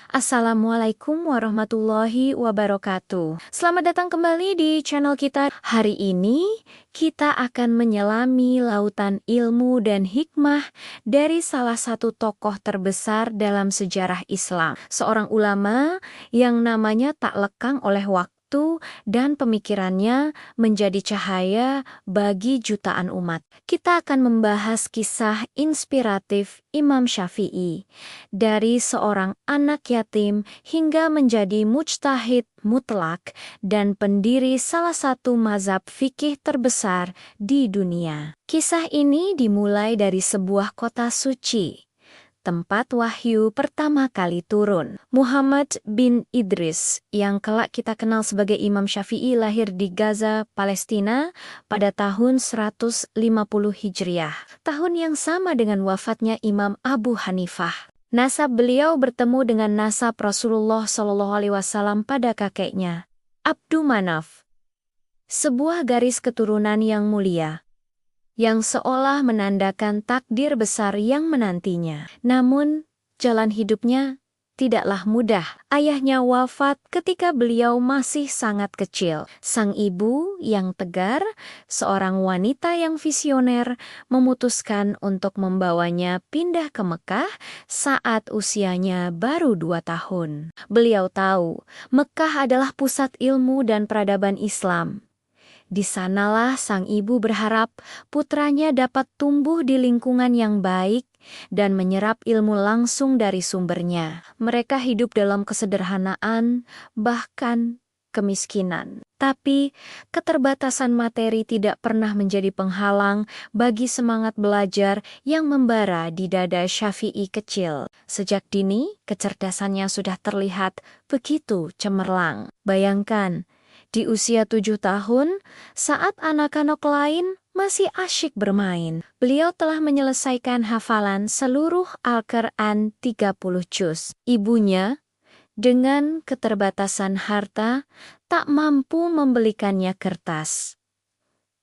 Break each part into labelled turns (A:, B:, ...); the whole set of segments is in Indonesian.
A: Assalamualaikum warahmatullahi wabarakatuh. Selamat datang kembali di channel kita. Hari ini kita akan menyelami lautan ilmu dan hikmah dari salah satu tokoh terbesar dalam sejarah Islam. Seorang ulama yang namanya tak lekang oleh waktu dan pemikirannya menjadi cahaya bagi jutaan umat. Kita akan membahas kisah inspiratif Imam Syafi'i. Dari seorang anak yatim hingga menjadi mujtahid mutlak dan pendiri salah satu mazhab fikih terbesar di dunia. Kisah ini dimulai dari sebuah kota suci, tempat wahyu pertama kali turun. Muhammad bin Idris, yang kelak kita kenal sebagai Imam Syafi'i, lahir di Gaza, Palestina pada tahun 150 Hijriah, tahun yang sama dengan wafatnya Imam Abu Hanifah. Nasab beliau bertemu dengan nasab Rasulullah SAW pada kakeknya, Abdu Manaf. Sebuah garis keturunan yang mulia, yang seolah menandakan takdir besar yang menantinya. Namun, jalan hidupnya tidaklah mudah. Ayahnya wafat ketika beliau masih sangat kecil. Sang ibu yang tegar, seorang wanita yang visioner, memutuskan untuk membawanya pindah ke Mekah saat usianya baru 2 tahun. Beliau tahu, Mekah adalah pusat ilmu dan peradaban Islam. Di sanalah sang ibu berharap putranya dapat tumbuh di lingkungan yang baik dan menyerap ilmu langsung dari sumbernya. Mereka hidup dalam kesederhanaan, bahkan kemiskinan. Tapi keterbatasan materi tidak pernah menjadi penghalang bagi semangat belajar yang membara di dada Syafi'i kecil. Sejak dini, kecerdasannya sudah terlihat begitu cemerlang. Bayangkan, di usia 7 tahun, saat anak-anak lain masih asyik bermain, beliau telah menyelesaikan hafalan seluruh Al-Quran 30 juz. Ibunya, dengan keterbatasan harta, tak mampu membelikannya kertas.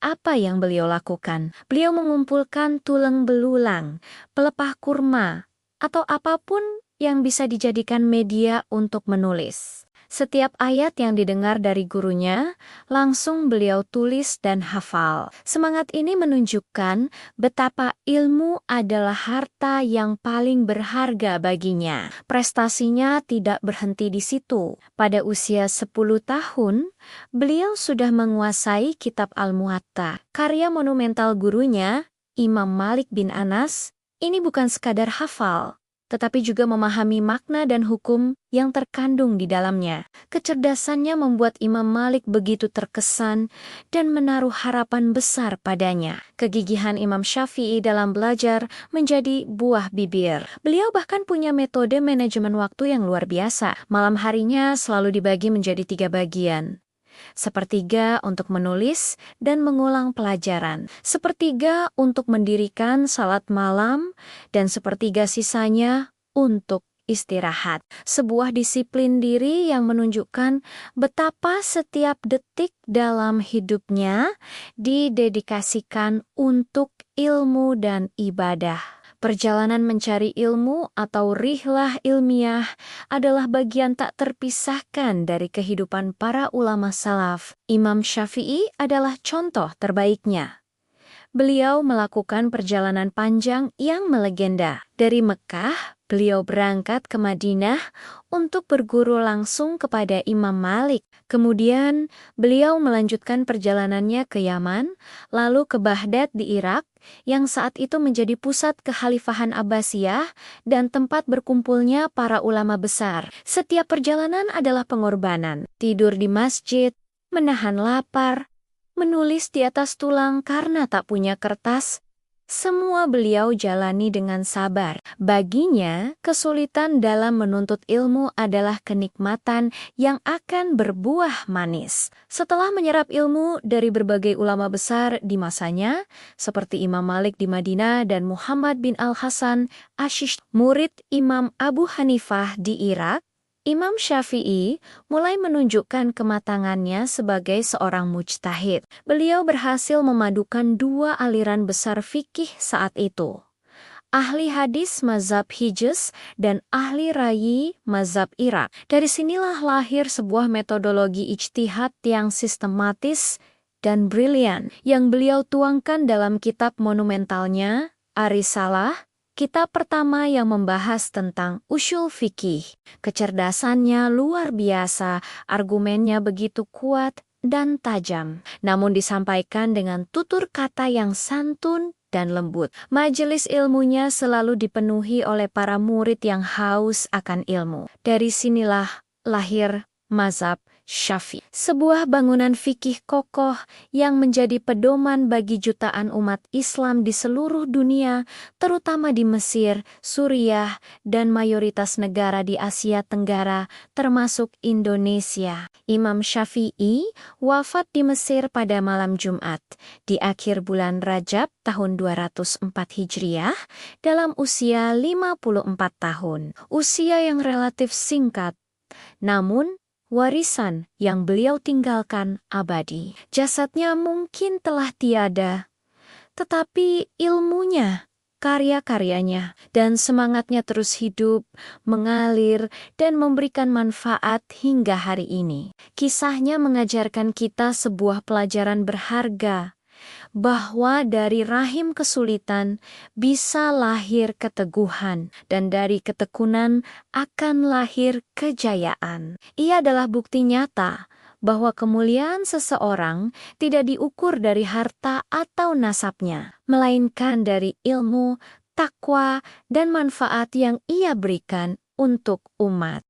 A: Apa yang beliau lakukan? Beliau mengumpulkan tulang belulang, pelepah kurma, atau apapun yang bisa dijadikan media untuk menulis. Setiap ayat yang didengar dari gurunya, langsung beliau tulis dan hafal. Semangat ini menunjukkan betapa ilmu adalah harta yang paling berharga baginya. Prestasinya tidak berhenti di situ. Pada usia 10 tahun, beliau sudah menguasai kitab Al-Muwatta. Karya monumental gurunya, Imam Malik bin Anas, ini bukan sekadar hafal, tetapi juga memahami makna dan hukum yang terkandung di dalamnya. Kecerdasannya membuat Imam Malik begitu terkesan dan menaruh harapan besar padanya. Kegigihan Imam Syafi'i dalam belajar menjadi buah bibir. Beliau bahkan punya metode manajemen waktu yang luar biasa. Malam harinya selalu dibagi menjadi 3 bagian. Sepertiga untuk menulis dan mengulang pelajaran, sepertiga untuk mendirikan salat malam, dan sepertiga sisanya untuk istirahat. Sebuah disiplin diri yang menunjukkan betapa setiap detik dalam hidupnya didedikasikan untuk ilmu dan ibadah. Perjalanan mencari ilmu atau rihlah ilmiah adalah bagian tak terpisahkan dari kehidupan para ulama salaf. Imam Syafi'i adalah contoh terbaiknya. Beliau melakukan perjalanan panjang yang melegenda. Dari Mekah, beliau berangkat ke Madinah untuk berguru langsung kepada Imam Malik. Kemudian, beliau melanjutkan perjalanannya ke Yaman, lalu ke Baghdad di Irak, yang saat itu menjadi pusat kekhalifahan Abbasiyah dan tempat berkumpulnya para ulama besar. Setiap perjalanan adalah pengorbanan. Tidur di masjid, menahan lapar, menulis di atas tulang karena tak punya kertas, semua beliau jalani dengan sabar. Baginya, kesulitan dalam menuntut ilmu adalah kenikmatan yang akan berbuah manis. Setelah menyerap ilmu dari berbagai ulama besar di masanya, seperti Imam Malik di Madinah dan Muhammad bin Al-Hasan Ashish, murid Imam Abu Hanifah di Irak, Imam Syafi'i mulai menunjukkan kematangannya sebagai seorang mujtahid. Beliau berhasil memadukan 2 aliran besar fikih saat itu, ahli hadis mazhab Hijaz, dan ahli rayi mazhab Irak. Dari sinilah lahir sebuah metodologi ijtihad yang sistematis dan brilian yang beliau tuangkan dalam kitab monumentalnya, Ar-Risalah, kitab pertama yang membahas tentang ushul fikih. Kecerdasannya luar biasa, argumennya begitu kuat dan tajam, namun disampaikan dengan tutur kata yang santun dan lembut. Majelis ilmunya selalu dipenuhi oleh para murid yang haus akan ilmu. Dari sinilah lahir mazhab Syafi'i, sebuah bangunan fikih kokoh yang menjadi pedoman bagi jutaan umat Islam di seluruh dunia, terutama di Mesir, Suriah, dan mayoritas negara di Asia Tenggara, termasuk Indonesia. Imam Syafi'i wafat di Mesir pada malam Jumat, di akhir bulan Rajab tahun 204 Hijriah, dalam usia 54 tahun. Usia yang relatif singkat, namun warisan yang beliau tinggalkan abadi. Jasadnya mungkin telah tiada, tetapi ilmunya, karya-karyanya, dan semangatnya terus hidup, mengalir, dan memberikan manfaat hingga hari ini. Kisahnya mengajarkan kita sebuah pelajaran berharga, bahwa dari rahim kesulitan bisa lahir keteguhan, dan dari ketekunan akan lahir kejayaan. Ia adalah bukti nyata bahwa kemuliaan seseorang tidak diukur dari harta atau nasabnya, melainkan dari ilmu, takwa, dan manfaat yang ia berikan untuk umat.